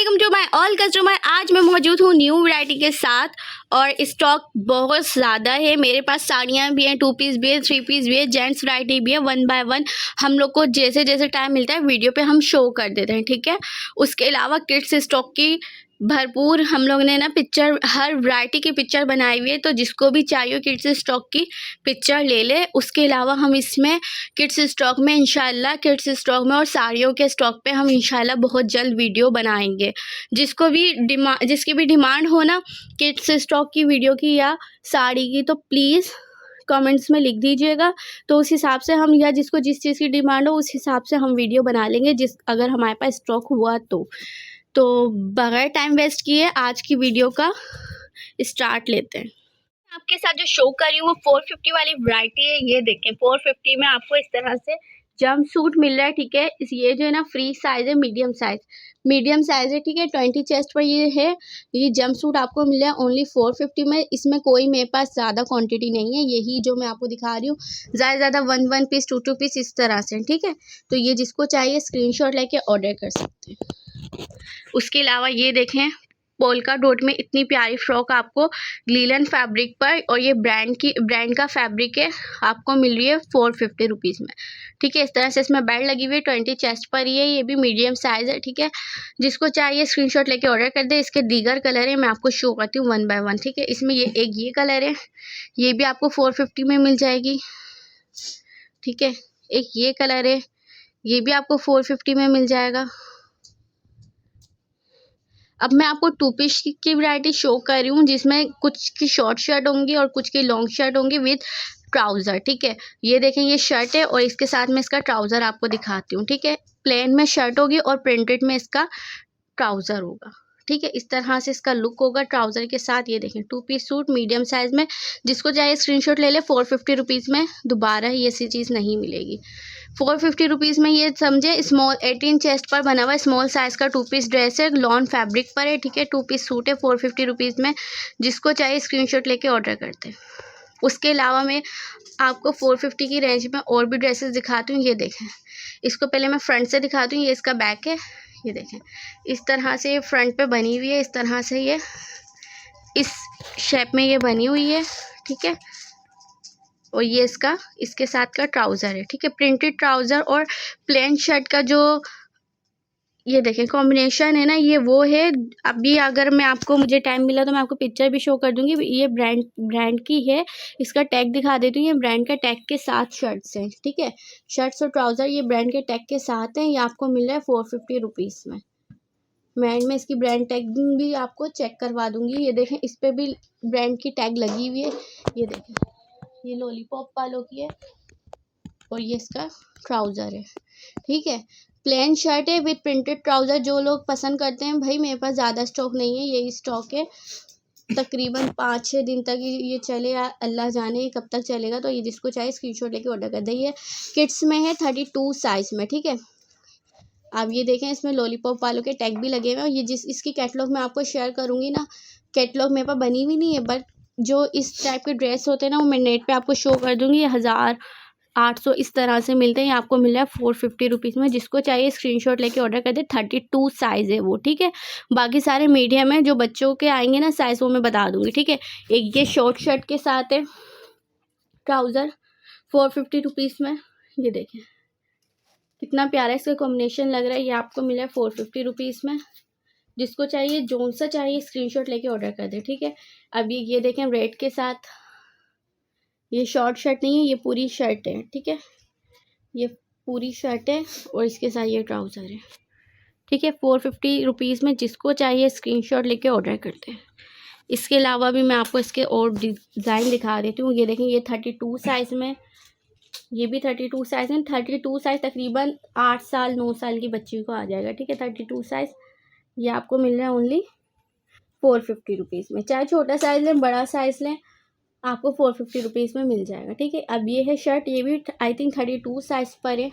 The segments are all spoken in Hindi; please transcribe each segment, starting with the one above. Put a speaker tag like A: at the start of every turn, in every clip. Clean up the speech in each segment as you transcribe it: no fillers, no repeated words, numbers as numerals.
A: Welcome to my all customer. आज मैं मौजूद हूँ न्यू वैरायटी के साथ और स्टॉक बहुत ज़्यादा है। मेरे पास साड़ियाँ भी हैं, 2 पीस भी है, 3 पीस भी है, जेंट्स वैरायटी भी है। 1 बाय 1 हम लोग को जैसे जैसे टाइम मिलता है वीडियो पे हम शो कर देते हैं, ठीक है। उसके अलावा किड्स स्टॉक की भरपूर हम लोग ने ना पिक्चर, हर वैरायटी की पिक्चर बनाई हुई है, तो जिसको भी चाहिए किड्स स्टॉक की पिक्चर ले ले। उसके अलावा हम इसमें किड्स स्टॉक में इंशाल्लाह, किड्स स्टॉक में और साड़ियों के स्टॉक पे हम इंशाल्लाह बहुत जल्द वीडियो बनाएंगे। जिसकी भी डिमांड हो ना किड्स स्टॉक की वीडियो की या साड़ी की, तो प्लीज़ कमेंट्स में लिख दीजिएगा। तो उस हिसाब से हम, या जिसको जिस चीज़ की डिमांड हो उस हिसाब से हम वीडियो बना लेंगे, अगर हमारे पास स्टॉक हुआ तो बगैर टाइम वेस्ट किए आज की वीडियो का स्टार्ट लेते हैं। आपके साथ जो शो कर रही हूँ वो 450 वाली वैरायटी है। ये देखें, 450 में आपको इस तरह से जंप सूट मिल रहा है, ठीक है। ये जो है ना फ्री साइज है, मीडियम साइज है, ठीक है। 20 चेस्ट पर ये है। ये जंप सूट आपको मिल रहा है ओनली 450 में। इसमें कोई मेरे पास ज़्यादा क्वांटिटी नहीं है, यही जो मैं आपको दिखा रही हूँ। ज़्यादा 1 पीस 2 पीस इस तरह से, ठीक है। तो ये जिसको चाहिए स्क्रीनशॉट लेके ऑर्डर कर सकते हैं। उसके अलावा ये देखें, पोल्का डॉट में इतनी प्यारी फ्रॉक आपको लीलन फैब्रिक पर, और ये ब्रांड का फैब्रिक है, आपको मिल रही है 450 रुपीज़ में, ठीक है। इस तरह से इसमें बेल्ट लगी हुई है, 20 चेस्ट पर ही है। ये भी मीडियम साइज़ है, ठीक है। जिसको चाहिए स्क्रीनशॉट लेके ऑर्डर कर दे। इसके दीगर कलर है, मैं आपको शो करती हूँ 1 बाय 1, ठीक है। इसमें ये कलर है, ये भी आपको 450 में मिल जाएगी, ठीक है। एक ये कलर है, ये भी आपको 450 में मिल जाएगा। अब मैं आपको 2 पीस की वैरायटी शो कर रही हूँ, जिसमें कुछ की शॉर्ट शर्ट होंगी और कुछ की लॉन्ग शर्ट होंगी विद ट्राउज़र, ठीक है। ये देखें, ये शर्ट है और इसके साथ में इसका ट्राउज़र आपको दिखाती हूँ, ठीक है। प्लेन में शर्ट होगी और प्रिंटेड में इसका ट्राउज़र होगा, ठीक है। इस तरह से इसका लुक होगा ट्राउज़र के साथ। ये देखें, 2 पीस सूट मीडियम साइज़ में। जिसको चाहिए स्क्रीनशॉट ले ले। 450 रुपीज़ में दोबारा ये सी चीज़ नहीं मिलेगी। 450 रुपीज़ में ये समझे स्मॉल 18 चेस्ट पर बना हुआ स्मॉल साइज़ का 2 पीस ड्रेस है, लॉन फैब्रिक पर है, ठीक है। 2 पीस सूट है 450 रुपीज़ में। जिसको चाहिए स्क्रीनशॉट लेके ऑर्डर करते हैं। उसके अलावा मैं आपको 450 की रेंज में और भी ड्रेसेस दिखाती हूँ। ये देखें, इसको पहले मैं फ्रंट से दिखाती हूँ। ये इसका बैक है, ये देखें, इस तरह से ये फ्रंट पे बनी हुई है। इस तरह से ये इस शेप में ये बनी हुई है, ठीक है। और ये इसके साथ का ट्राउज़र है, ठीक है। प्रिंटेड ट्राउज़र और प्लेन शर्ट का जो ये देखें कॉम्बिनेशन है ना, ये वो है। अभी अगर मुझे टाइम मिला तो मैं आपको पिक्चर भी शो कर दूंगी। ये ब्रांड की है। इसका टैग दिखा देती हूँ। ये ब्रांड का टैग के साथ शर्ट्स हैं, ठीक है। शर्ट्स और ट्राउज़र ये ब्रांड के टैग के साथ हैं। ये आपको मिल रहा है 450 रुपीज़ में। मैं एंड में इसकी ब्रांड टैगिंग भी आपको चेक करवा दूंगी। ये देखें, इस पर भी ब्रांड की टैग लगी हुई है। ये देखें, ये लॉलीपॉप वालों की है और ये इसका ट्राउज़र है, ठीक है। प्लेन शर्ट है विद प्रिंटेड ट्राउज़र। जो लोग पसंद करते हैं, भाई मेरे पास ज़्यादा स्टॉक नहीं है, यही स्टॉक है। तकरीबन 5-6 दिन तक ये चले, अल्लाह जाने कब तक चलेगा। तो ये जिसको चाहिए स्क्रीनशॉट लेके ऑर्डर कर दे। ये किड्स में है 32 साइज़ में, ठीक है। आप ये देखें, इसमें लॉलीपॉप वालों के टैग भी लगे हुए हैं। और ये इसकी कैटलॉग मैं आपको शेयर करूँगी ना। कैटलॉग मेरे पास बनी हुई नहीं है, बट जो इस टाइप के ड्रेस होते हैं ना, वो मैं नेट पे आपको शो कर दूँगी। 1800 इस तरह से मिलते हैं। आपको मिल रहा है 450 रुपीज़ में। जिसको चाहिए स्क्रीनशॉट लेके ऑर्डर कर दे। 32 साइज़ है वो, ठीक है। बाकी सारे मीडियम है। जो बच्चों के आएंगे ना साइज़, वो मैं बता दूँगी, ठीक है। एक ये शॉर्ट शर्ट के साथ है ट्राउज़र 450 रुपीज़ में। ये देखें कितना प्यारा इसका कॉम्बिनेशन लग रहा है। ये आपको मिला है 450 रुपीज़ में। जिसको चाहिए, जोन सा चाहिए, स्क्रीनशॉट लेके ऑर्डर कर दे, ठीक है। अब ये देखें, रेड के साथ। ये शॉर्ट शर्ट नहीं है, ये पूरी शर्ट है, ठीक है। ये पूरी शर्ट है और इसके साथ ये ट्राउज़र है, ठीक है। 450 रुपीज़ में। जिसको चाहिए स्क्रीनशॉट लेके ऑर्डर करते हैं। इसके अलावा भी मैं आपको इसके और डिज़ाइन दिखा देती हूँ। ये देखें, ये 32 साइज़ में, ये भी 32 साइज़ में। 32 साइज़ तकरीबन 8 साल 9 साल की बच्ची को आ जाएगा, ठीक है। 32 साइज़ ये आपको मिल रहा है ओनली 450 रुपीज़ में। चाहे छोटा साइज़ लें, बड़ा साइज़ लें, आपको 450 रुपीज़ में मिल जाएगा, ठीक है। अब ये है शर्ट, ये भी आई थिंक 32 साइज़ पर है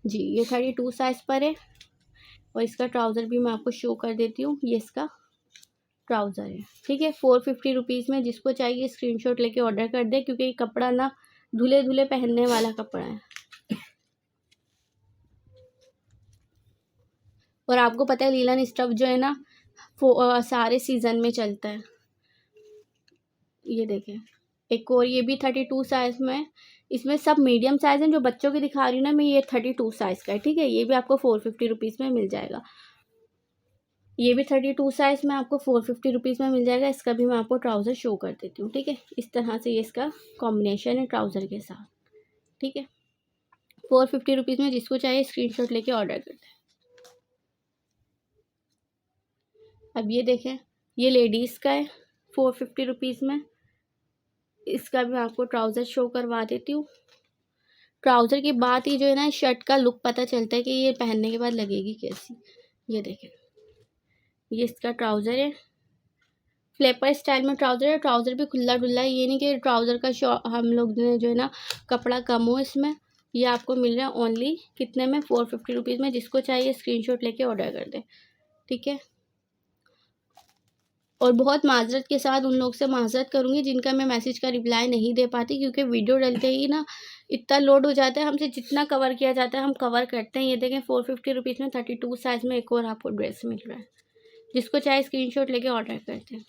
A: जी। ये 32 साइज़ पर है और इसका ट्राउज़र भी मैं आपको शो कर देती हूँ। ये इसका ट्राउज़र है, ठीक है। 450 रुपीज़ में। जिसको चाहिए स्क्रीनशॉट लेके ऑर्डर कर दे, क्योंकि ये कपड़ा ना धुले धुले पहनने वाला कपड़ा है। और आपको पता है लीलन स्टफ जो है ना सारे सीज़न में चलता है। ये देखें, एक और ये भी 32 साइज़ में है। इसमें सब मीडियम साइज़ हैं, जो बच्चों की दिखा रही हूँ ना मैं ये 32 साइज़ का है, ठीक है। ये भी आपको 450 रुपीज़ में मिल जाएगा। ये भी 32 साइज़ में आपको 450 रुपीज़ में मिल जाएगा। इसका भी मैं आपको ट्राउज़र शो कर देती हूँ, ठीक है। इस तरह से ये इसका कॉम्बिनेशन है ट्राउज़र के साथ, ठीक है। 450 रुपीज़ में जिसको चाहिए स्क्रीनशॉट लेके ऑर्डर कर दें। अब ये देखें, ये लेडीज़ का है 450 रुपीज़ में। इसका भी मैं आपको ट्राउज़र शो करवा देती हूँ। ट्राउज़र की बात ही जो है ना, शर्ट का लुक पता चलता है कि ये पहनने के बाद लगेगी कैसी। ये देखें, ये इसका ट्राउज़र है, फ्लैपर स्टाइल में ट्राउज़र है। ट्राउज़र भी खुला डुल्ला है, ये नहीं कि ट्राउज़र का हम लोग जो है ना कपड़ा कम हो इसमें। ये आपको मिल रहा है ओनली कितने में, 450 रुपीज़ में। जिसको चाहिए स्क्रीनशॉट लेके ऑर्डर कर दे, ठीक है। और बहुत माजरत के साथ उन लोग से माजरत करूँगी जिनका मैं मैसेज का रिप्लाई नहीं दे पाती, क्योंकि वीडियो डलते ही ना इतना लोड हो जाता है। हमसे जितना कवर किया जाता है हम कवर करते हैं। ये देखें 450 रुपीज़ में 32 साइज़ में एक और आपको ड्रेस मिल रहा है। जिसको चाहे स्क्रीनशॉट लेके ऑर्डर करते हैं।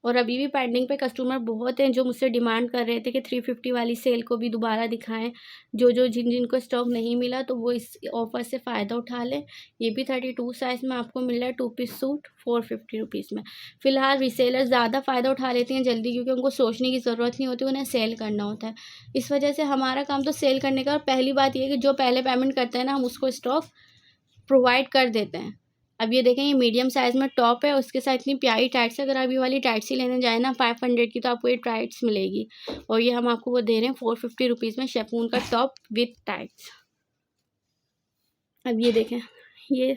A: और अभी भी पेंडिंग पे कस्टमर बहुत हैं जो मुझसे डिमांड कर रहे थे कि 350 वाली सेल को भी दोबारा दिखाएं। जिन जिनको स्टॉक नहीं मिला तो वो इस ऑफ़र से फ़ायदा उठा लें। ये भी 32 साइज़ में आपको मिल रहा है 2 पीस सूट 450 रुपीज़ में। फ़िलहाल रीसेलर ज़्यादा फ़ायदा उठा लेते हैं जल्दी, क्योंकि उनको सोचने की ज़रूरत नहीं होती, उन्हें सेल करना होता है। इस वजह से हमारा काम तो सेल करने का। और पहली बात ये है कि जो पहले पेमेंट करते हैं ना हम उसको स्टॉक प्रोवाइड कर देते हैं। अब ये देखें, ये मीडियम साइज़ में टॉप है, उसके साथ इतनी प्यारी टाइट्स है। अगर आप ये वाली टाइट्स ही लेने जाए ना 500 की, तो आपको ये टाइट्स मिलेगी। और ये हम आपको वो दे रहे हैं 450 रुपीज़ में, शेफून का टॉप विथ टाइट्स। अब ये देखें, ये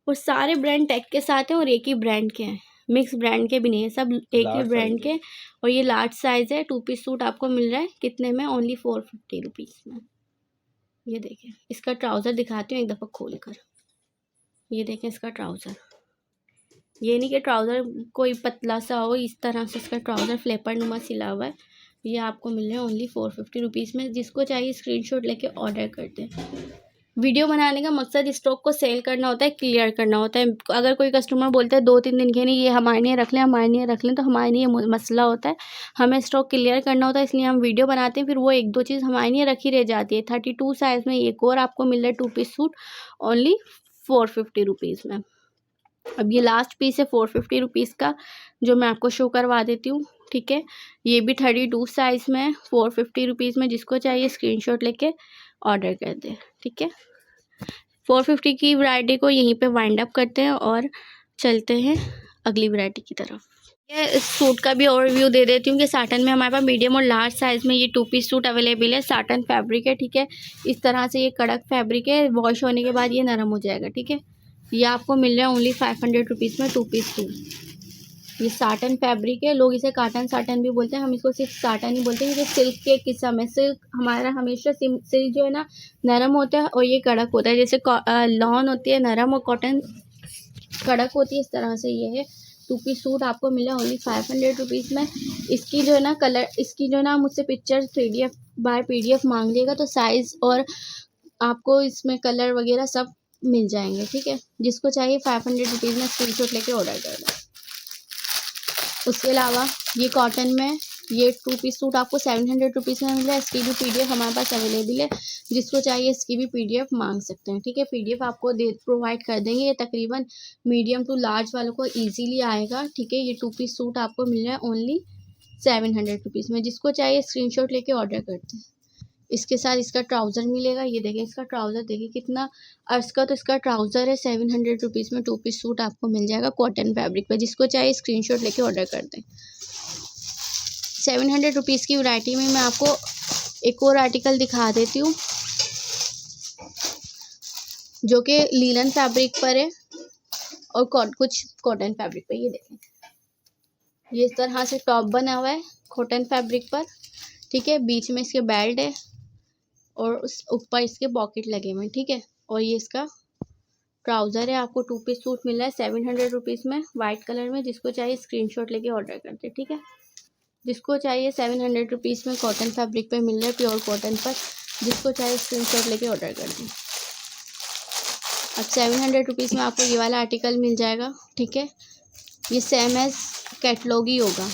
A: वो सारे ब्रांड टैग के साथ हैं और एक ही ब्रांड के हैं, मिक्स ब्रांड के भी नहीं है, सब एक ही ब्रांड के। और ये लार्ज साइज़ है, 2 पीस सूट आपको मिल रहा है कितने में, ओनली 450 रुपीज़ में। ये देखें, इसका ट्राउज़र दिखाती हूँ एक दफ़ा खोल कर। ये देखें इसका ट्राउज़र, ये नहीं कि ट्राउज़र कोई पतला सा हो, इस तरह से इसका ट्राउज़र फ्लेपर नुमा सिला हुआ है। ये आपको मिल रहा है ओनली 450 रुपीज़ में। जिसको चाहिए स्क्रीनशॉट लेके ऑर्डर कर दें। वीडियो बनाने का मकसद स्टॉक को सेल करना होता है, क्लियर करना होता है। अगर कोई कस्टमर बोलता है 2-3 दिन के नहीं, ये हमारे लिए रख लें, हमारे लिए रख लें, तो हमारे लिए मसला होता है। हमें स्टॉक क्लियर करना होता है, इसलिए हम वीडियो बनाते हैं। फिर वो 1-2 चीज़ हमारे लिए रखी रह जाती है। 32 साइज़ में एक और आपको मिल रहा है 2 पीस सूट ओनली 450 रुपीज़ में। अब ये लास्ट पीस है 450 रुपीज़ का, जो मैं आपको शो करवा देती हूँ, ठीक है। ये भी 32 साइज़ में 450 रुपीज़ में। जिसको चाहिए स्क्रीनशॉट लेके ऑर्डर कर दे, ठीक है। 450 की वैरायटी को यहीं पे वाइंड अप करते हैं और चलते हैं अगली वैरायटी की तरफ। ये इस सूट का भी ओवरव्यू दे देती हूँ कि साटन में हमारे पास मीडियम और लार्ज साइज़ में ये 2 पीस सूट अवेलेबल है। साटन फैब्रिक है, ठीक है। इस तरह से ये कड़क फैब्रिक है, वॉश होने के बाद ये नरम हो जाएगा, ठीक है। ये आपको मिल रहा है ओनली 500 रुपीज़ में 2 पीस सूट। ये साटन फैब्रिक है, लोग इसे काटन साटन भी बोलते हैं, हम इसको सिर्फ साटन ही बोलते हैं। ये सिल्क के किस्म है। सिल्क हमारा हमेशा सिल्क जो है ना नरम होता है और ये कड़क होता है। जैसे लॉन होती है नरम और कॉटन कड़क होती है, इस तरह से ये है। 2 पीस सूट आपको मिला ओनली 500 रुपीज़ में। इसकी जो है ना कलर, इसकी जो है ना मुझसे पिक्चर PDF मांग लिएगा तो साइज़ और आपको इसमें कलर वगैरह सब मिल जाएंगे, ठीक है। जिसको चाहिए 500 रुपीज़ में स्क्रीनशॉट लेके ऑर्डर कर दें। उसके अलावा ये कॉटन में ये 2 पीस सूट आपको 700 रुपीज़ में मिल रहा है। इसकी भी PDF हमारे पास अवेलेबल है। जिसको चाहिए इसकी भी PDF मांग सकते हैं, ठीक है। PDF आपको प्रोवाइड कर देंगे। ये तकरीबन मीडियम टू लार्ज वालों को ईजीली आएगा, ठीक है। ये 2 पीस सूट आपको मिल रहा है ओनली 700 रुपीज़ में। जिसको चाहिए स्क्रीनशॉट लेके ऑर्डर करते हैं। इसके साथ इसका ट्राउज़र मिलेगा। ये देखें इसका ट्राउज़र, देखिए कितना अर्ज का तो इसका ट्राउज़र है। 700 रुपीज़ में 2 पीस सूट आपको मिल जाएगा कॉटन फैब्रिक पे। जिसको चाहिए स्क्रीनशॉट लेके ऑर्डर कर दें। 700 रुपीज़ की वैरायटी में मैं आपको एक और आर्टिकल दिखा देती हूँ जो कि लीलन फैब्रिक पर है और कुछ कॉटन फैब्रिक पर। ये देखें, ये इस तरह से टॉप बना हुआ है कॉटन फैब्रिक पर, ठीक है। बीच में इसके बेल्ट है और उस ऊपर इसके पॉकेट लगे हुए हैं, ठीक है। और ये इसका ट्राउज़र है। आपको 2 पीस सूट मिल रहा है 700 रुपीज़ में, वाइट कलर में। जिसको चाहिए स्क्रीनशॉट लेके ऑर्डर करते, ठीक है। जिसको चाहिए 700 रुपीज़ में कॉटन फैब्रिक पे मिल रहा है, प्योर कॉटन पर। जिसको चाहिए स्क्रीनशॉट लेके ऑर्डर कर दें। अब 700 रुपीज़ में आपको ये वाला आर्टिकल मिल जाएगा, ठीक है। ये सेम एज कैटलॉग ही होगा,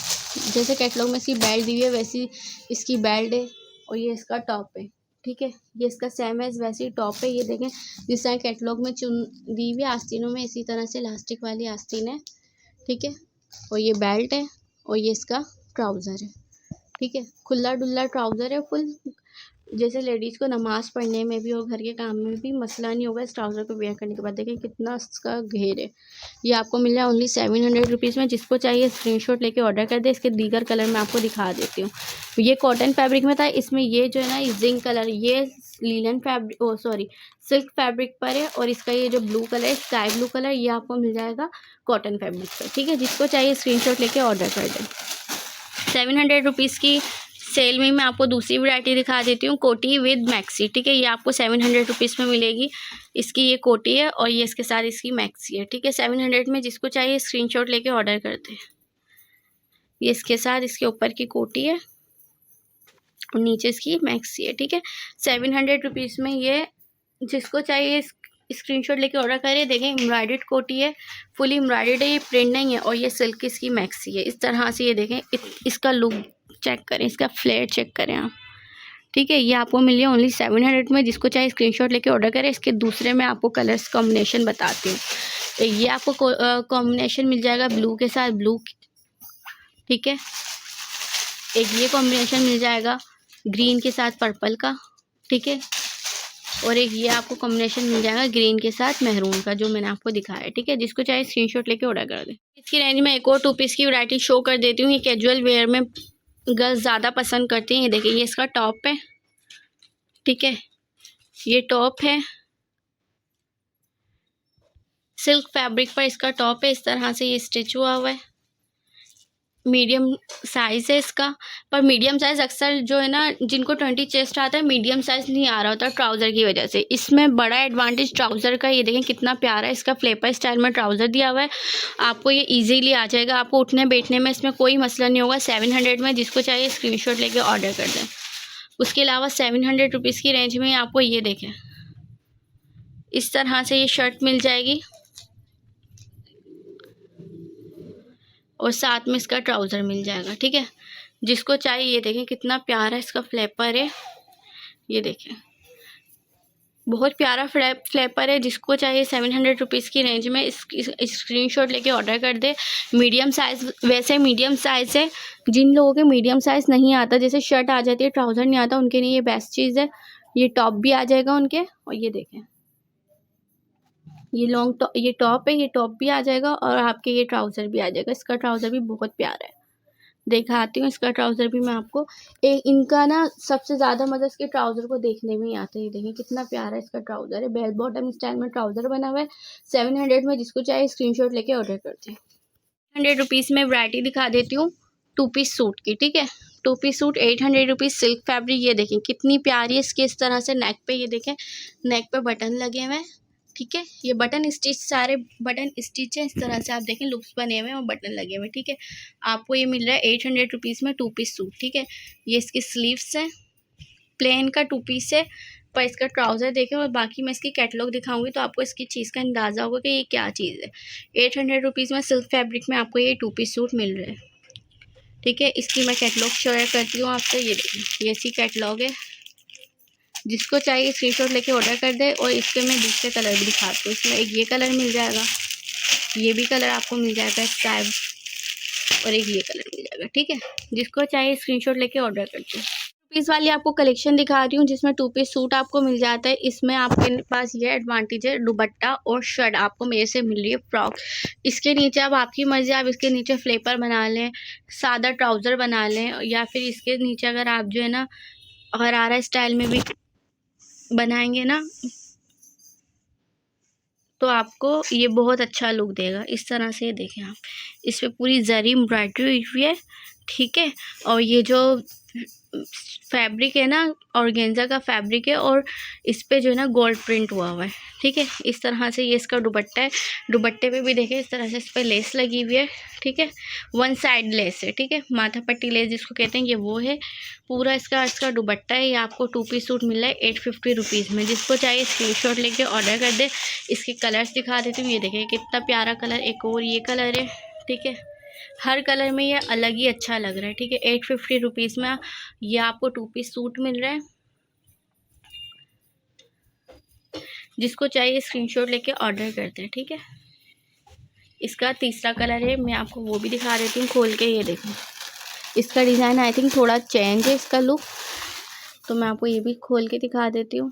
A: जैसे कैटलॉग में इसकी बेल्ट दी हुई है वैसी इसकी बेल्ट है और ये इसका टॉप है, ठीक है। ये इसका सेम एज वैसे ही टॉप है, ये देखें जिस तरह कैटलॉग में चुन दी हुई आस्तीनों में इसी तरह से इलास्टिक वाली आस्तीन है, ठीक है। और ये बेल्ट है और ये इसका ट्राउज़र है, ठीक है। खुला डुल्ला ट्राउज़र है फुल, जैसे लेडीज़ को नमाज़ पढ़ने में भी और घर के काम में भी मसला नहीं होगा इस ट्राउज़र को वेयर करने के बाद। देखें कितना इसका घेर है। ये आपको मिल रहा है ओनली 700 रुपीज़ में। जिसको चाहिए स्क्रीनशॉट लेके ऑर्डर कर दे। इसके दीगर कलर मैं आपको दिखा देती हूँ। ये कॉटन फैब्रिक में था, इसमें ये जो है ना ये जिंक कलर, ये लीलन फैब्रिक सिल्क फैब्रिक पर है और इसका ये जो ब्लू कलर है स्काई ब्लू कलर, ये आपको मिल जाएगा कॉटन फैब्रिक पर, ठीक है। जिसको चाहिए स्क्रीनशॉट लेके ऑर्डर कर दें। 700 रुपीज़ की सेल में मैं आपको दूसरी वैरायटी दिखा देती हूँ, कोटी विद मैक्सी, ठीक है। ये आपको 700 रुपीज़ में मिलेगी। इसकी ये कोटी है और ये इसके साथ इसकी मैक्सी है, ठीक है। 700 में जिसको चाहिए स्क्रीनशॉट लेके ऑर्डर करते हैं। ये इसके साथ इसके ऊपर की कोटी है और नीचे इसकी मैक्सी है, ठीक है। 700 रुपीज़ में ये जिसको चाहिए स्क्रीनशॉट लेके ऑर्डर करें। देखें एम्ब्रॉयडर्ड कोटी है, फुली एम्ब्रॉयडर्ड है, ये प्रिंट नहीं है और ये सिल्क इसकी मैक्सी है। इस तरह से ये देखें इसका लुक चेक करें, इसका फ्लेयर चेक करें आप, ठीक है। ये आपको मिली है ओनली 700 में। जिसको चाहिए स्क्रीनशॉट लेके ऑर्डर करें। इसके दूसरे में आपको कलर्स कॉम्बिनेशन बताती हूँ। ये आपको कॉम्बिनेशन मिल जाएगा ब्लू के साथ ब्लू, ठीक है। एक ये कॉम्बिनेशन मिल जाएगा ग्रीन के साथ पर्पल का, ठीक है। और एक ये आपको कॉम्बिनेशन मिल जाएगा ग्रीन के साथ मेहरून का, जो मैंने आपको दिखाया है, ठीक है। जिसको चाहे स्क्रीनशॉट लेके ऑर्डर कर दें। इसकी रेंज में एक और 2 पीस की वैरायटी शो कर देती हूँ। ये कैजुअल वेयर में गर्ल्स ज़्यादा पसंद करती हैं। ये देखिए ये इसका टॉप है, ठीक है। ये टॉप है, सिल्क फैब्रिक पर इसका टॉप है। इस तरह से ये स्टिच हुआ हुआ है। मीडियम साइज़ है इसका, पर मीडियम साइज़ अक्सर जो है ना जिनको 20 चेस्ट आता है मीडियम साइज़ नहीं आ रहा होता ट्राउज़र की वजह से। इसमें बड़ा एडवांटेज ट्राउज़र का, ये देखें कितना प्यारा है इसका फ्लेपर स्टाइल में ट्राउज़र दिया हुआ है। आपको ये इजीली आ जाएगा, आपको उठने बैठने में इसमें कोई मसला नहीं होगा। 700 में जिसको चाहिए स्क्रीनशॉट लेके ऑर्डर कर दें। उसके अलावा 700 रुपीज़ की रेंज में आपको ये देखें इस तरह से ये शर्ट मिल जाएगी और साथ में इसका ट्राउज़र मिल जाएगा, ठीक है। जिसको चाहिए ये देखें कितना प्यारा इसका फ्लेपर है, ये देखें बहुत प्यारा फ्लेपर है। जिसको चाहिए 700 रुपीज़ की रेंज में स्क्रीनशॉट लेके ऑर्डर कर दे। मीडियम साइज़, वैसे मीडियम साइज़ है। जिन लोगों के मीडियम साइज़ नहीं आता, जैसे शर्ट आ जाती है ट्राउज़र नहीं आता, उनके लिए ये बेस्ट चीज़ है। ये टॉप भी आ जाएगा उनके, और ये देखें ये लॉन्ग टॉप, ये टॉप है, ये टॉप भी आ जाएगा और आपके ये ट्राउज़र भी आ जाएगा। इसका ट्राउज़र भी बहुत प्यारा है, दिखाती हूँ इसका ट्राउज़र भी मैं आपको। इनका ना सबसे ज़्यादा मज़ा इसके ट्राउज़र को देखने में ही आता है। ये देखिए कितना प्यारा इसका ट्राउज़र है, बेल बॉटम स्टाइल में ट्राउज़र बना हुआ है। 700 में जिसको चाहिए स्क्रीनशॉट लेके ऑर्डर करते हैं। 100 रुपीज़ में वैरायटी दिखा देती हूँ 2 पीस सूट की, ठीक है। 2 piece suit 800 rupees, silk fabric. ये देखें कितनी प्यारी है इसकी, इस तरह से नेक पे, ये देखें नेक पे बटन लगे हुए हैं, ठीक है। ये बटन स्टिच, सारे बटन स्टिच है। इस तरह से आप देखें लुक्स बने हुए हैं और बटन लगे हुए हैं, ठीक है। आपको ये मिल रहा है 800 रुपीज़ में 2 पीस सूट, ठीक है। ये इसकी स्लीव्स है, प्लेन का 2 पीस है, पर इसका ट्राउज़र देखें और बाकी मैं इसकी कैटलॉग दिखाऊंगी तो आपको इसकी चीज़ का अंदाज़ा होगा कि ये क्या चीज़ है। 800 रुपीज़ में सिल्क फैब्रिक में आपको ये 2 पीस सूट मिल रहे हैं, ठीक है। इसकी मैं कैटलॉग शेयर करती हूँ आपसे। ये देखिए ये इसकी कैटलॉग है। जिसको चाहिए स्क्रीनशॉट लेके ऑर्डर कर दे। और इसके मैं दूसरे कलर भी दिखाती हूँ। इसमें एक ये कलर मिल जाएगा, ये भी कलर आपको मिल जाएगा स्काई, और एक ये कलर मिल जाएगा, ठीक है। जिसको चाहिए स्क्रीनशॉट लेके ऑर्डर करते हैं। 2 पीस वाली आपको कलेक्शन दिखा रही हूँ जिसमें 2 पीस सूट आपको मिल जाता है। इसमें आपके पास ये एडवांटेज है, दुपट्टा और शर्ट आपको मेरे से मिल रही है फ्रॉक। इसके नीचे अब आपकी मर्जी, आप इसके नीचे फ्लेपर बना लें, सादा ट्राउज़र बना लें, या फिर इसके नीचे अगर आप जो है ना गरारा स्टाइल में भी बनाएंगे ना तो आपको ये बहुत अच्छा लुक देगा। इस तरह से देखें आप, इस पर पूरी जरी एम्ब्रॉयडरी हुई है, ठीक है। और ये जो फैब्रिक है ना, ऑर्गेन्जा का फैब्रिक है और इस पे जो है ना गोल्ड प्रिंट हुआ हुआ है। ठीक है, इस तरह से ये इसका दुपट्टा है। दुपट्टे पे भी देखें इस तरह से इस पर लेस लगी हुई है। ठीक है, वन साइड लेस है। ठीक है, माथा पट्टी लेस जिसको कहते हैं, ये वो है। पूरा इसका दुपट्टा है। ये आपको 2 पीस सूट मिल रहा है 850 रुपीज़ में। जिसको चाहिए स्क्रीनशॉट लेके ऑर्डर कर दे। इसके कलर्स दिखा देती हूँ। ये देखें कितना प्यारा कलर, एक और ये कलर है। ठीक है, हर कलर में ये अलग ही अच्छा लग रहा है। ठीक है, 850 रुपीज़ में ये आपको 2 पीस सूट मिल रहा है। जिसको चाहिए स्क्रीनशॉट लेके ऑर्डर करते हैं। ठीक है, इसका तीसरा कलर है, मैं आपको वो भी दिखा देती हूँ खोल के। ये देखो, इसका डिज़ाइन आई थिंक थोड़ा चेंज है इसका लुक, तो मैं आपको ये भी खोल के दिखा देती हूँ।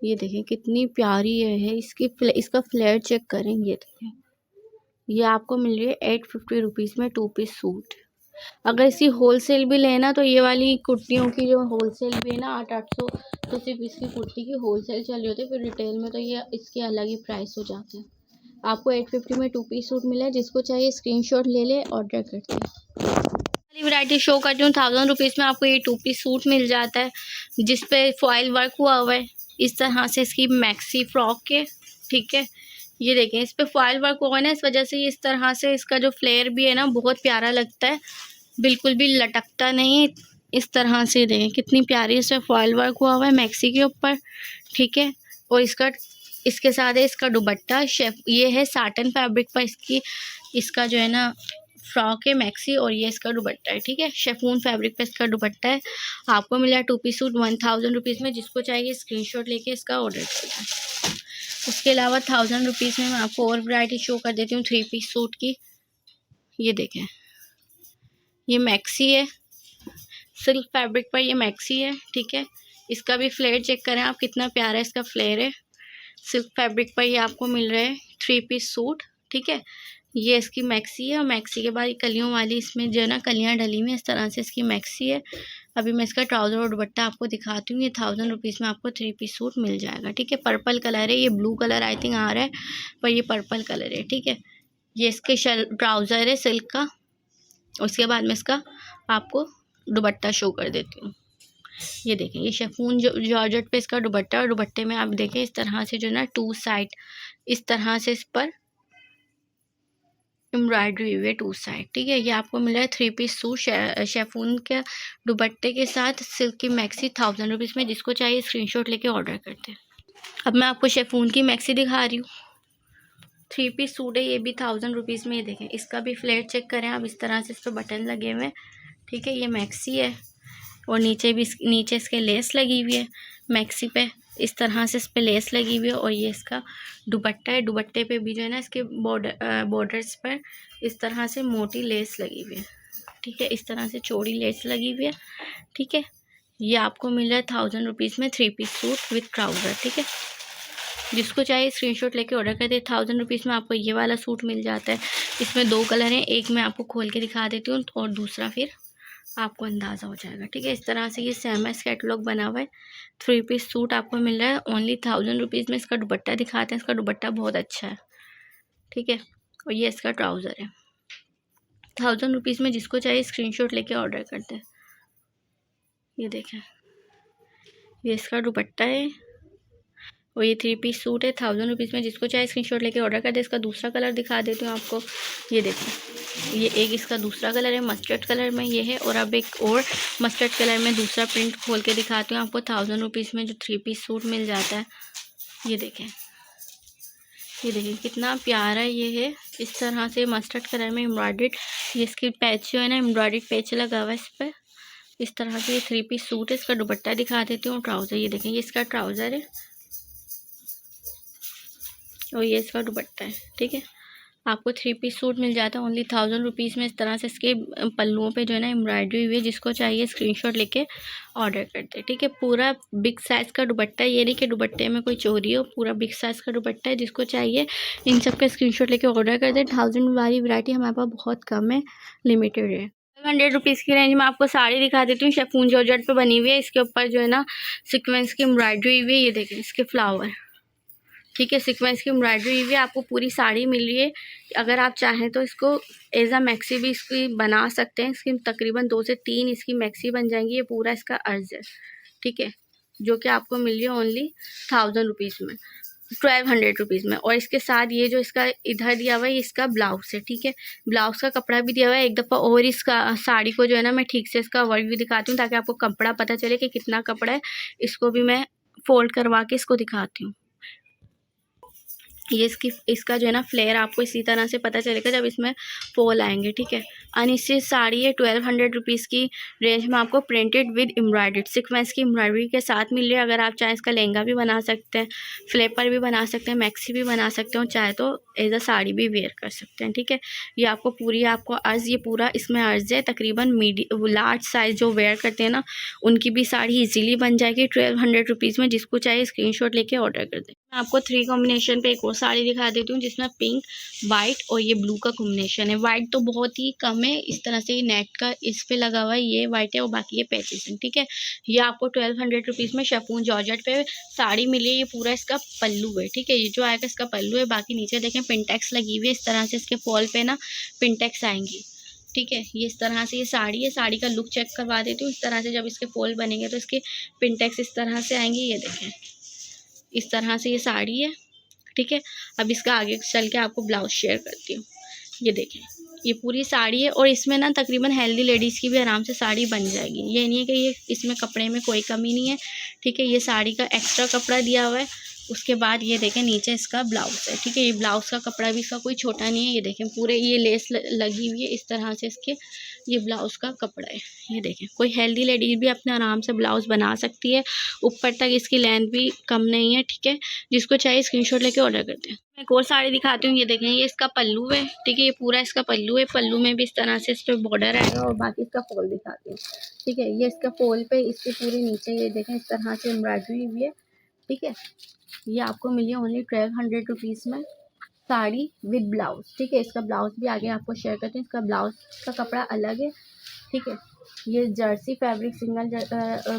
A: ये देखें कितनी प्यारी है इसका फ्लेयर चेक करें। ये देखें, ये आपको मिल रही है 850 रुपीज़ में 2 पीस सूट। अगर इसकी होलसेल भी लेना तो ये वाली कुर्तियों की जो होलसेल भी है ना 800 तो सिर्फ इसकी कुर्ती की होलसेल चल रही होती है। फिर रिटेल में तो ये इसके अलग ही प्राइस हो जाते हैं। आपको 850 में 2 पीस सूट मिला है। जिसको चाहिए स्क्रीनशॉट ले ले, ऑर्डर करते हैं। वाली वैरायटी शो करती हूँ 1000 रुपीज़ में आपको ये 2 पीस सूट मिल जाता है, जिसपे फॉइल वर्क हुआ हुआ है। इस तरह से इसकी मैक्सी फ्रॉक के। ठीक है, ये देखें इस पे फॉइल वर्क हुआ है ना, इस वजह से इस तरह से इसका जो फ्लेयर भी है ना बहुत प्यारा लगता है, बिल्कुल भी लटकता नहीं। इस तरह से देखें कितनी प्यारी इस पर फॉइल वर्क हुआ हुआ है मैक्सी के ऊपर। ठीक है, और इसके साथ है इसका दुपट्टा। ये है साटन फैब्रिक पर इसका जो है ना फ्रॉक है मैक्सी, और ये इसका दुपट्टा है। ठीक है, शेफून फैब्रिक पे इसका दुपट्टा है। आपको मिला 2 पीस सूट 1000 रुपीज़ में। जिसको चाहिए स्क्रीनशॉट लेके इसका ऑर्डर करें। उसके अलावा 1000 रुपीज़ में मैं आपको और वैरायटी शो कर देती हूँ 3 पीस सूट की। ये देखें, ये मैक्सी है, सिल्क फैब्रिक पर ये मैक्सी है। ठीक है, इसका भी फ्लेयर चेक करें आप, कितना प्यारा इसका फ्लेयर है। सिल्क फैब्रिक पर ये आपको मिल रहा है 3 पीस सूट। ठीक है, ये इसकी मैक्सी है, और मैक्सी के बाद ये कलियों वाली इसमें जो है ना कलियाँ डली हुई, इस तरह से इसकी मैक्सी है। अभी मैं इसका ट्राउज़र और दुपट्टा आपको दिखाती हूँ। ये 1000 रुपीज़ में आपको 3 पीस सूट मिल जाएगा। ठीक है, पर्पल कलर है, ये ब्लू कलर आई थिंक आ रहा है, पर ये पर्पल कलर है। ठीक है, ये इसके ट्राउज़र है सिल्क का। उसके बाद में इसका आपको दुपट्टा शो कर देती हूँ। ये देखें, ये शेफून जॉर्जेट पे इसका दुपट्टा, और दुपट्टे में आप देखें इस तरह से जो है ना 2 साइड इस तरह से इस पर एम्ब्रॉयडरी हुई है 2 साइड। ठीक है, ये आपको मिल रहा है 3 पीस सूट शेफून के दुपट्टे के साथ सिल्क की मैक्सी 1000 रुपीज़ में। जिसको चाहिए स्क्रीनशॉट लेके ऑर्डर करते हैं। अब मैं आपको शेफून की मैक्सी दिखा रही हूँ। 3 पीस सूट है, ये भी 1000 रुपीज़ में। ये देखें, इसका भी फ्लेयर चेक करें आप, इस तरह से इस पर बटन लगे हुए हैं। ठीक है, ये मैक्सी है, और नीचे इसके लेस लगी हुई है मैक्सी पे। इस तरह से इस पे लेस लगी हुई है, और ये इसका दुपट्टा है। दुपट्टे पे भी जो है ना इसके बॉर्डर्स पर इस तरह से मोटी लेस लगी हुई है। ठीक है, इस तरह से चौड़ी लेस लगी हुई है। ठीक है, ये आपको मिल रहा है 1000 रुपीज़ में 3 पीस सूट विथ ट्राउज़र। ठीक है, जिसको चाहिए स्क्रीनशॉट लेके ऑर्डर कर दे। 1000 रुपीज़ में आपको ये वाला सूट मिल जाता है। इसमें 2 कलर हैं, एक मैं आपको खोल के दिखा देती हूँ और दूसरा फिर आपको अंदाज़ा हो जाएगा। ठीक है, इस तरह से ये सेमस कैटलॉग बना हुआ है। 3 पीस सूट आपको मिल रहा है ओनली 1000 रुपीज़ में। इसका दुपट्टा दिखाते हैं, इसका दुपट्टा बहुत अच्छा है। ठीक है, और ये इसका ट्राउज़र है 1000 रुपीज़ में। जिसको चाहिए स्क्रीनशॉट लेके ऑर्डर करते हैं। ये देखें, ये इसका दुपट्टा है, और ये 3 पीस सूट है 1000 रुपीज़ में। जिसको चाहे स्क्रीनशॉट लेके ऑर्डर कर दे। इसका दूसरा कलर दिखा देती हूँ आपको। ये देखें, ये एक इसका दूसरा कलर है, मस्टर्ड कलर में ये है। और अब एक और मस्टर्ड कलर में दूसरा प्रिंट खोल के दिखाती हूँ आपको। 1000 रुपीज़ में जो 3 पीस सूट मिल जाता है। ये देखें, ये देखिए कितना प्यारा ये है। इस तरह से मस्टर्ड कलर में एम्ब्रॉयडर्ड, ये इसकी पैच जो है ना एम्ब्रॉयडर्ड पैच लगा हुआ है इस पर। इस तरह से ये 3 पीस सूट है। इसका दुपट्टा दिखा देती हूँ, ट्राउज़र। ये देखें, ये इसका ट्राउज़र है, और ये इसका दुपट्टा है। ठीक है, आपको 3 पीस सूट मिल जाता है ओनली 1000 रुपीज़ में। इस तरह से इसके पल्लुओं पे जो है ना एम्ब्रॉयडरी हुई है। जिसको चाहिए स्क्रीनशॉट लेके ऑर्डर करते हैं। ठीक है, पूरा बिग साइज़ का दुपट्टा है, ये नहीं कि दुपट्टे में कोई चोरी हो, पूरा बिग साइज़ का दुपट्टा है। जिसको चाहिए इन सब का स्क्रीनशॉट लेके ऑर्डर कर दें। 1000 वाली वैरायटी हमारे पास बहुत कम है, लिमिटेड है। 100 रुपीज़ की रेंज में आपको साड़ी दिखा देती हूँ। शेफून जॉर्जेट पे बनी हुई है, इसके ऊपर जो है ना सीक्वेंस की एम्ब्रॉयडरी हुई है। ये देखें, इसके फ्लावर ठीक है। सीक्वेंस की एम्ब्रॉयडरी हुई है, आपको पूरी साड़ी मिल रही है। अगर आप चाहें तो इसको एज अ मैक्सी भी इसकी बना सकते हैं। इसकी तकरीबन 2 से 3 इसकी मैक्सी बन जाएंगी। ये पूरा इसका अर्ज है, ठीक है, जो कि आपको मिल रही है ओनली 1000 रुपीज़ में, 1200 रुपीज़ में। और इसके साथ ये जो इसका इधर दिया हुआ है, ये इसका ब्लाउज है, ठीक है। ब्लाउज का कपड़ा भी दिया हुआ है। एक दफ़ा और इसका साड़ी को जो है ना मैं ठीक से इसका वर्क भी दिखाती हूँ, ताकि आपको कपड़ा पता चले कि कितना कपड़ा है। इसको भी मैं फोल्ड करवा के इसको दिखाती हूँ। ये इसका जो है ना फ्लेयर आपको इसी तरह से पता चलेगा जब इसमें फॉल आएंगे, ठीक है। अनिश्चित साड़ी है, 1200 रुपीज़ की रेंज में आपको प्रिंटेड विद एम्ब्रॉयडर्ड सीक्वेंस की एम्ब्रॉयडरी के साथ मिल रही है। अगर आप चाहें इसका लहंगा भी बना सकते हैं, फ्लेपर भी बना सकते हैं, मैक्सी भी बना सकते हो, चाहे तो एज अ साड़ी भी वेयर कर सकते हैं, ठीक है। ये आपको पूरी आपको अर्ज, ये पूरा इसमें अर्ज है। तकरीबन लार्ज साइज़ जो वेयर करते हैं ना, उनकी भी साड़ी ईजीली बन जाएगी 1200 रुपीज़ में। जिसको चाहिए स्क्रीनशॉट लेके ऑर्डर कर दें। मैं आपको 3 कॉम्बिनेशन पे एक और साड़ी दिखा देती हूँ, जिसमें पिंक, वाइट और ये ब्लू का कॉम्बिनेशन है। वाइट तो बहुत ही कम है, इस तरह से ये नेट का इस पे लगा हुआ है, ये वाइट है और बाकी ये पैचेस हैं, ठीक है। ये आपको 1200 रुपीज़ में शिफॉन जॉर्जेट पे साड़ी मिली है। ये पूरा इसका पल्लू है, ठीक है। ये जो आएगा इसका पल्लू है। बाकी नीचे देखें पिंटेक्स लगी हुई है, इस तरह से इसके फॉल पे ना पिंटेक्स आएंगी, ठीक है। ये इस तरह से ये साड़ी है। साड़ी का लुक चेक करवा देती हूँ। इस तरह से जब इसके फॉल बनेंगे तो इसके पिंटेक्स इस तरह से आएंगी, ये देखें, इस तरह से ये साड़ी है, ठीक है। अब इसका आगे चल के आपको ब्लाउज शेयर करती हूँ। ये देखें, ये पूरी साड़ी है और इसमें ना तकरीबन हेल्दी लेडीज़ की भी आराम से साड़ी बन जाएगी। ये नहीं है कि ये इसमें कपड़े में कोई कमी नहीं है, ठीक है। ये साड़ी का एक्स्ट्रा कपड़ा दिया हुआ है। उसके बाद ये देखें नीचे इसका ब्लाउज है, ठीक है। ये ब्लाउज़ का कपड़ा भी इसका कोई छोटा नहीं है। ये देखें पूरे ये लेस लगी हुई है, इस तरह से इसके ये ब्लाउज़ का कपड़ा है। ये देखें, कोई हेल्दी लेडीज भी अपने आराम से ब्लाउज़ बना सकती है। ऊपर तक इसकी लेंथ भी कम नहीं है, ठीक है। जिसको चाहिए स्क्रीनशॉट लेके ऑर्डर करते हैं। मैं एक और साड़ी दिखाती हूँ। ये देखें, ये इसका पल्लू है, ठीक है। ये पूरा इसका पल्लू है। पल्लू में भी इस तरह से इस पर बॉर्डर आएगा और बाकी इसका फॉल दिखाती हूँ, ठीक है। ये इसका फॉल पे इसके पूरे नीचे ये देखें इस तरह से एम्ब्रॉयडरी हुई है, ठीक है। ये आपको मिली है ओनली 1200 रुपीज़ में साड़ी विद ब्लाउज, ठीक है। इसका ब्लाउज भी आगे आपको शेयर करते हैं। इसका ब्लाउज का कपड़ा अलग है, ठीक है। ये जर्सी फैब्रिक सिंगल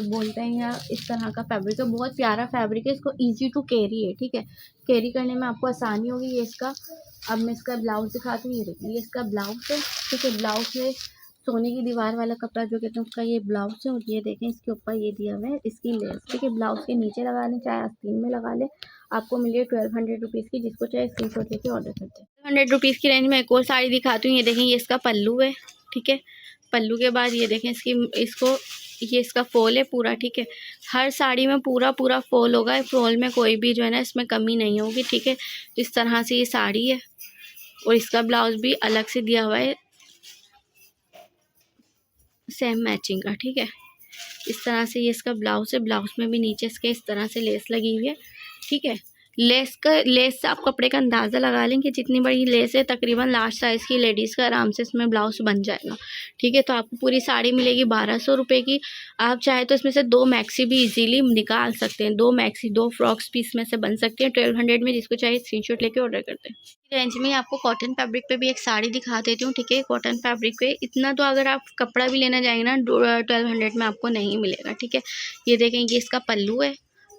A: बोलते हैं या इस तरह का फैब्रिक है। बहुत प्यारा फैब्रिक है। इसको इजी टू कैरी है, ठीक है। कैरी करने में आपको आसानी होगी। ये इसका, अब मैं इसका ब्लाउज दिखाती हूँ। ये देखिए, ये इसका ब्लाउज है, ठीक है। ब्लाउज में सोने की दीवार वाला कपड़ा जो कहते हैं उसका ये ब्लाउज है। और ये देखें इसके ऊपर ये दिया हुआ है इसकी लेस, ठीक है। ब्लाउज के नीचे लगा लें चाहे आस्तीन में लगा लें, आपको मिली है 1200 रुपीज़ की। जिसको चाहे स्क्रीनशॉट लेके ऑर्डर करते हैं। 100 रुपीज़ की रेंज में एक और साड़ी दिखाती हूँ। ये देखें, ये इसका पल्लू है, ठीक है। पल्लू के बाद ये देखें इसको ये इसका फॉल है पूरा, ठीक है। हर साड़ी में पूरा पूरा फॉल होगा। फॉल में कोई भी जो है ना इसमें कमी नहीं होगी, ठीक है। इस तरह से ये साड़ी है और इसका ब्लाउज भी अलग से दिया हुआ है, सेम मैचिंग का, ठीक है। इस तरह से ये इसका ब्लाउज है। ब्लाउज में भी नीचे इसके इस तरह से लेस लगी हुई है, ठीक है। लेस से आप कपड़े का अंदाज़ा लगा लें कि जितनी बड़ी लेस है तकरीबन लार्ज साइज़ की लेडीज़ का आराम से इसमें ब्लाउज बन जाएगा, ठीक है। तो आपको पूरी साड़ी मिलेगी 1200 रुपये की। आप चाहे तो इसमें से 2 मैक्सी भी इजीली निकाल सकते हैं। 2 मैक्सी 2 फ्रॉक्स भी इसमें से बन सकती हैं 1200 में। जिसको चाहिए स्क्रीनशॉट लेके ऑर्डर करते हैं। रेंज में आपको कॉटन फैब्रिक पे भी एक साड़ी दिखा देती हूँ, ठीक है। कॉटन फैब्रिक पे इतना तो अगर आप कपड़ा भी लेना जाएंगे ना 1200 में आपको नहीं मिलेगा, ठीक है। ये देखें, ये इसका पल्लू है।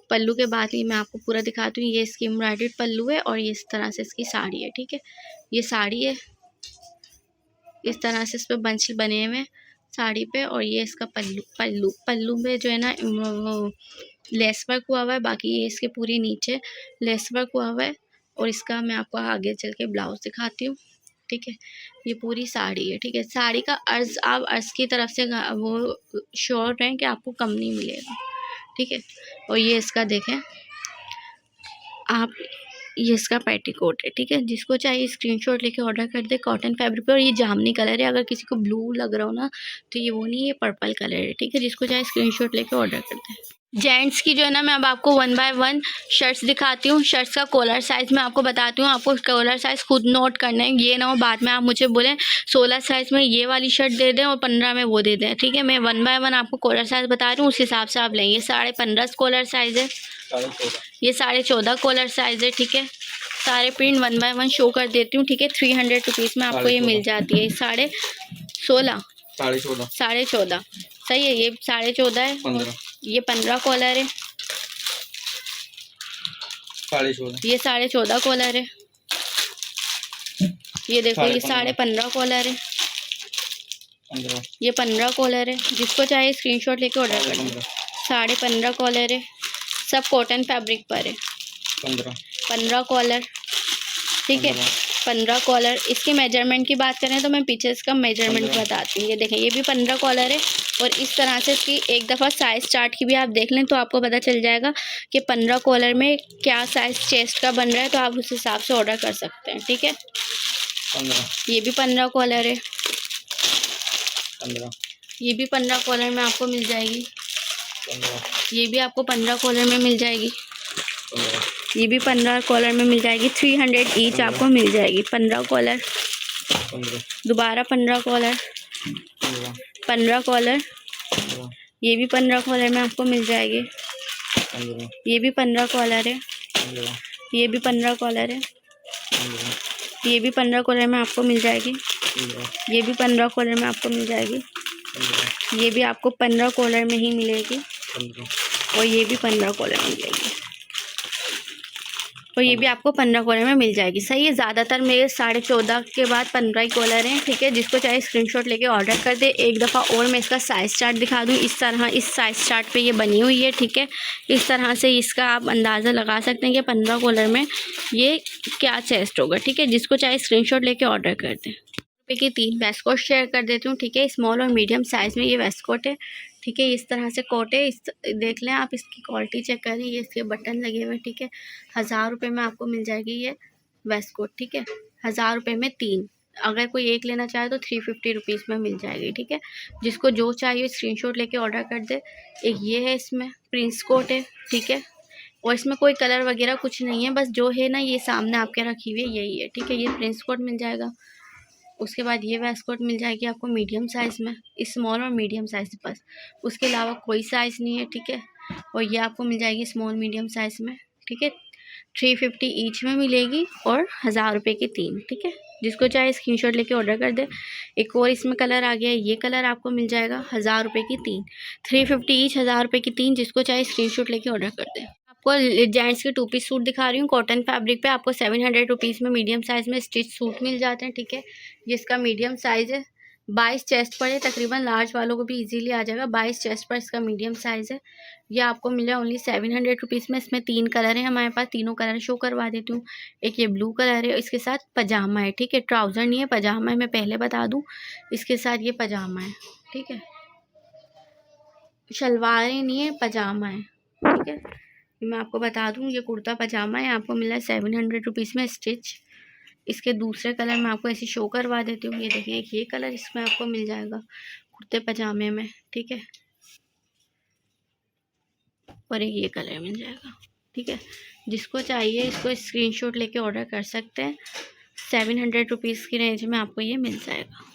A: पल्लू के बाद ही मैं आपको पूरा दिखाती हूँ। ये इसकी एम्ब्रॉयडर्ड पल्लू है और ये इस तरह से इसकी साड़ी है, ठीक है। ये साड़ी है, इस तरह से इस पर बंच बने हुए साड़ी पे। और ये इसका पल्लू में जो है ना लेस वर्क हुआ हुआ है। बाकी ये इसके पूरी नीचे लेस वर्क हुआ हुआ है। और इसका मैं आपको आगे चल के ब्लाउज दिखाती हूँ, ठीक है। ये पूरी साड़ी है, ठीक है। साड़ी का अर्ज आप अर्ज की तरफ से वो श्योर रहें कि आपको कम नहीं मिलेगा, ठीक है। और ये इसका देखें आप, ये इसका पेटीकोट है, ठीक है। जिसको चाहिए स्क्रीनशॉट लेके ऑर्डर कर दे कॉटन फैब्रिक पे। और ये जामनी कलर है। अगर किसी को ब्लू लग रहा हो ना तो ये वो नहीं, ये पर्पल कलर है, ठीक है। जिसको चाहे स्क्रीनशॉट लेके ऑर्डर कर दे। जेंट्स की जो है ना मैं अब आपको 1 बाय 1 शर्ट्स दिखाती हूँ। शर्ट्स का कॉलर साइज़ मैं आपको बताती हूँ। आपको कॉलर साइज़ खुद नोट करना है। ये ना हो बाद में आप मुझे बोलें 16 साइज़ में ये वाली शर्ट दे दें और 15 में वो दे दें, ठीक है। मैं 1 बाय 1 आपको कॉलर साइज़ बता रही हूँ, उस हिसाब से आप लेंगे। 15.5 कॉलर साइज़ है, ये 14.5 कॉलर साइज़ है, ठीक है। सारे प्रिंट 1 बाय 1 शो कर देती हूँ, ठीक है। 300 रुपीज़ में आपको ये मिल जाती है। 14.5 सही है। ये 14.5 है, ये 15 कॉलर है,
B: 14.5।
A: ये 14.5 कॉलर है। ये देखो ये 15.5 कॉलर है।
B: 15।
A: ये 15 कॉलर है, जिसको चाहिए स्क्रीनशॉट लेके ऑर्डर कर दो। 15.5 कॉलर है, सब कॉटन फैब्रिक पर है। 15 कॉलर, ठीक है। 15 कॉलर। इसके मेजरमेंट की बात करें तो मैं पीछे इसका मेजरमेंट बताती हूँ। ये देखें, ये भी 15 कॉलर है और इस तरह से इसकी एक दफ़ा साइज़ चार्ट की भी आप देख लें तो आपको पता चल जाएगा कि 15 कॉलर में क्या साइज़ चेस्ट का बन रहा है, तो आप उस हिसाब से ऑर्डर कर सकते हैं, ठीक है।
B: 15।
A: ये भी 15 कॉलर है।
B: 15।
A: ये भी 15 कॉलर में आपको मिल जाएगी।
B: 15।
A: ये भी आपको 15 कॉलर में मिल जाएगी।
B: 15।
A: ये भी 15 कॉलर में मिल जाएगी। 300 ईच आपको मिल जाएगी। 15 कॉलर,
B: 15।
A: दोबारा 15 कॉलर, 15 कॉलर। ये भी 15 कॉलर में आपको मिल जाएगी।
B: 15।
A: ये भी 15 कॉलर है।
B: 15।
A: ये भी 15 कॉलर है।
B: 15।
A: ये भी 15 कॉलर में आपको मिल जाएगी।
B: 15।
A: ये भी 15 कॉलर में आपको मिल जाएगी।
B: 15।
A: ये भी आपको 15 कॉलर में ही मिलेगी
B: 15।
A: और ये भी 15 कॉलर में मिलेगी और ये भी आपको 15 कॉलर में मिल जाएगी। सही है। ज़्यादातर मेरे 14.5 के बाद 15 ही कॉलर हैं, ठीक है। जिसको चाहे स्क्रीनशॉट लेके ऑर्डर कर दे। एक दफ़ा और मैं इसका साइज़ चार्ट दिखा दूँ। इस तरह इस साइज़ चार्ट पे ये बनी हुई है, ठीक है। इस तरह से इसका आप अंदाज़ा लगा सकते हैं कि 15 कॉलर में ये क्या चेस्ट होगा, ठीक है। जिसको चाहे स्क्रीनशॉट लेके ऑर्डर कर दें। रुपये की 3 वेस्ट कोट शेयर कर देती हूँ, ठीक है। स्मॉल और मीडियम साइज़ में ये वेस्ट कोट है, ठीक है। इस तरह से कोट है। इस देख लें आप, इसकी क्वालिटी चेक करें। ये इसके बटन लगे हुए, ठीक है। 1000 रुपये में आपको मिल जाएगी ये वेस्ट कोट, ठीक है। 1000 रुपये में 3। अगर कोई एक लेना चाहे तो 350 रुपीज़ में मिल जाएगी, ठीक है। जिसको जो चाहिए स्क्रीनशॉट लेके ऑर्डर कर दे। एक ये है, इसमें प्रिंस कोट है, ठीक है। और इसमें कोई कलर वगैरह कुछ नहीं है, बस जो है ना ये सामने आपके रखी हुई है यही है, ठीक है। ये प्रिंस कोट मिल जाएगा। उसके बाद ये वेस्ट कोट मिल जाएगी आपको मीडियम साइज़ में, स्मॉल और मीडियम साइज़ बस, उसके अलावा कोई साइज़ नहीं है, ठीक है। और ये आपको मिल जाएगी स्मॉल मीडियम साइज़ में, ठीक है। 350 ईच में मिलेगी और 1000 रुपये की 3, ठीक है। जिसको चाहे स्क्रीनशॉट लेके ऑर्डर कर दे। एक और इसमें कलर आ गया है, ये कलर आपको मिल जाएगा 1000 रुपये की 3, 350 ईच, 1000 रुपये की 3। जिसको चाहे स्क्रीनशॉट लेके ऑर्डर कर दे। आपको जेंट्स के 2 पीस सूट दिखा रही हूँ कॉटन फैब्रिक पे। आपको 700 रुपीज़ में मीडियम साइज़ में स्टिच सूट मिल जाते हैं, ठीक है। जिसका मीडियम साइज़ है, 22 चेस्ट पर है, तकरीबन लार्ज वालों को भी इजीली आ जाएगा। 22 चेस्ट पर इसका मीडियम साइज़ है। ये आपको मिला ओनली 700 रुपीज़ में। इसमें 3 कलर हैं हमारे पास, तीनों कलर शो करवा देती हूँ। एक ये ब्लू कलर है, इसके साथ पजामा है, ठीक है। ट्राउज़र नहीं है, पजामा है, मैं पहले बता दूँ। इसके साथ ये पजामा है, ठीक है। शलवारें नहीं है, पजामा है, ठीक है। मैं आपको बता दूं, ये कुर्ता पजामा है, आपको मिला है 700 रुपीज़ में स्टिच। इसके दूसरे कलर मैं आपको ऐसे शो करवा देती हूँ। ये देखिए, एक ये कलर इसमें आपको मिल जाएगा कुर्ते पजामे में, ठीक है। और एक ये कलर मिल जाएगा, ठीक है। जिसको चाहिए इसको स्क्रीनशॉट लेके ऑर्डर कर सकते हैं। 700 रुपीज़ की रेंज में आपको ये मिल जाएगा।